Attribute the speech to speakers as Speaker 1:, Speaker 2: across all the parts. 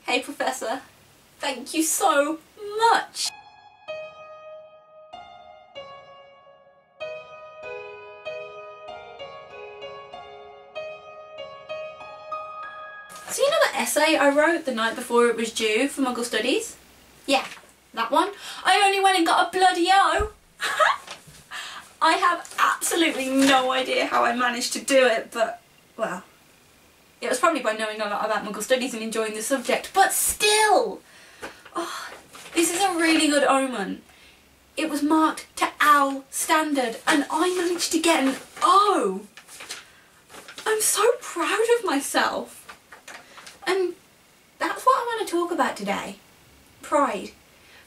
Speaker 1: Hey Professor, thank you so much! So you know that essay I wrote the night before it was due for Muggle Studies? Yeah, that one. I only went and got a bloody O! I have absolutely no idea how I managed to do it, but, well, it was probably by knowing a lot about Muggle Studies and enjoying the subject, but still! Oh, this is a really good omen. It was marked to OWL standard and I managed to get an O! I'm so proud of myself. And that's what I want to talk about today. Pride.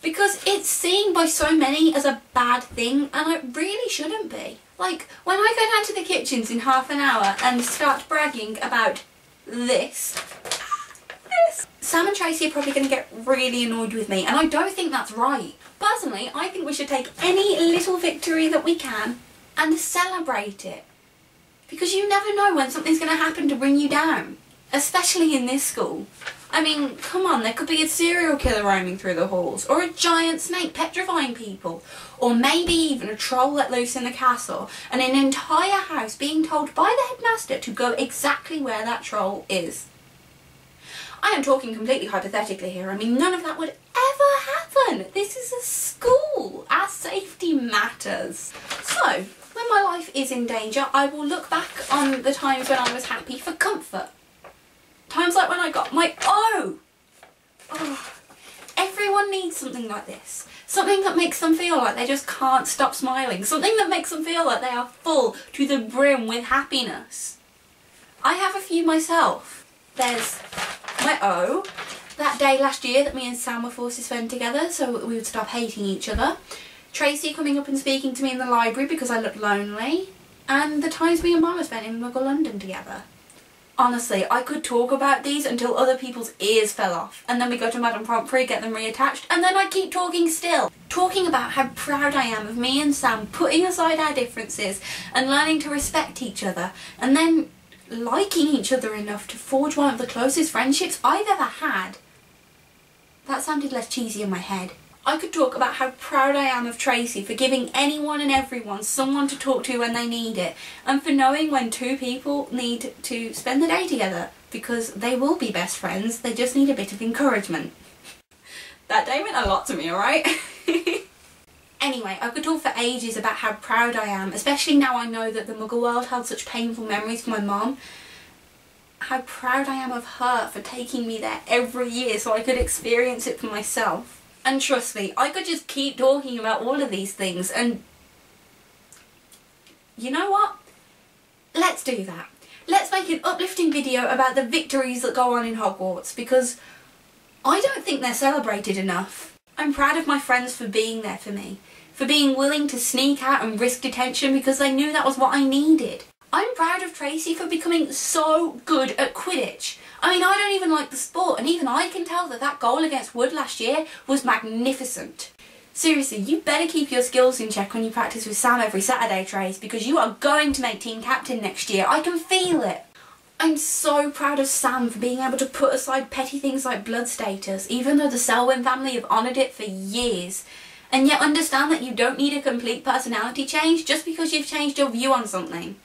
Speaker 1: Because it's seen by so many as a bad thing and it really shouldn't be. Like, when I go down to the kitchens in half an hour and start bragging about this, Sam and Tracy are probably going to get really annoyed with me and I don't think that's right. Personally, I think we should take any little victory that we can and celebrate it. Because you never know when something's going to happen to bring you down. Especially in this school. I mean, come on, there could be a serial killer roaming through the halls, or a giant snake petrifying people, or maybe even a troll let loose in the castle, and an entire house being told by the headmaster to go exactly where that troll is. I am talking completely hypothetically here. I mean, none of that would ever happen. This is a school. Our safety matters. So, when my life is in danger, I will look back on the times when I was happy for comfort. Times like when I got my O! Oh, everyone needs something like this. Something that makes them feel like they just can't stop smiling. Something that makes them feel like they are full to the brim with happiness. I have a few myself. There's my O. That day last year that me and Sam were forced to spend together so we would stop hating each other. Tracy coming up and speaking to me in the library because I looked lonely. And the times me and Mama spent in Muggle London together. Honestly, I could talk about these until other people's ears fell off, and then we go to Madame Pomfrey, get them reattached, and then I keep talking still. Talking about how proud I am of me and Sam putting aside our differences and learning to respect each other, and then liking each other enough to forge one of the closest friendships I've ever had. That sounded less cheesy in my head. I could talk about how proud I am of Tracy for giving anyone and everyone someone to talk to when they need it, and for knowing when two people need to spend the day together, because they will be best friends, they just need a bit of encouragement. That day meant a lot to me, alright? Anyway, I could talk for ages about how proud I am, especially now I know that the Muggle world held such painful memories for my mom. How proud I am of her for taking me there every year so I could experience it for myself. And trust me, I could just keep talking about all of these things and you know what? Let's do that. Let's make an uplifting video about the victories that go on in Hogwarts because I don't think they're celebrated enough. I'm proud of my friends for being there for me, for being willing to sneak out and risk detention because they knew that was what I needed. I'm proud of Tracy for becoming so good at Quidditch. I mean, I don't even like the sport, and even I can tell that that goal against Wood last year was magnificent. Seriously, you better keep your skills in check when you practice with Sam every Saturday, Trace, because you are going to make team captain next year. I can feel it. I'm so proud of Sam for being able to put aside petty things like blood status, even though the Selwyn family have honoured it for years, and yet understand that you don't need a complete personality change just because you've changed your view on something.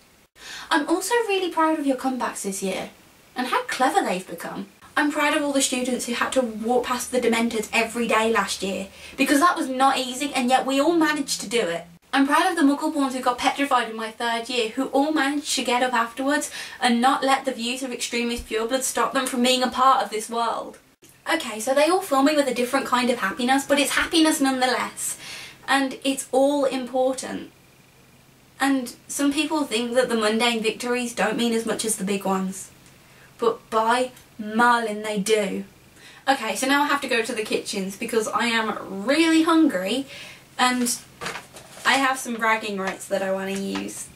Speaker 1: I'm also really proud of your comebacks this year, and how clever they've become. I'm proud of all the students who had to walk past the Dementors every day last year, because that was not easy and yet we all managed to do it. I'm proud of the Muggleborns who got petrified in my third year, who all managed to get up afterwards and not let the views of extremist purebloods stop them from being a part of this world. Okay, so they all fill me with a different kind of happiness, but it's happiness nonetheless, and it's all important. And some people think that the mundane victories don't mean as much as the big ones. But by Merlin, they do. Okay, so now I have to go to the kitchens because I am really hungry and I have some bragging rights that I want to use.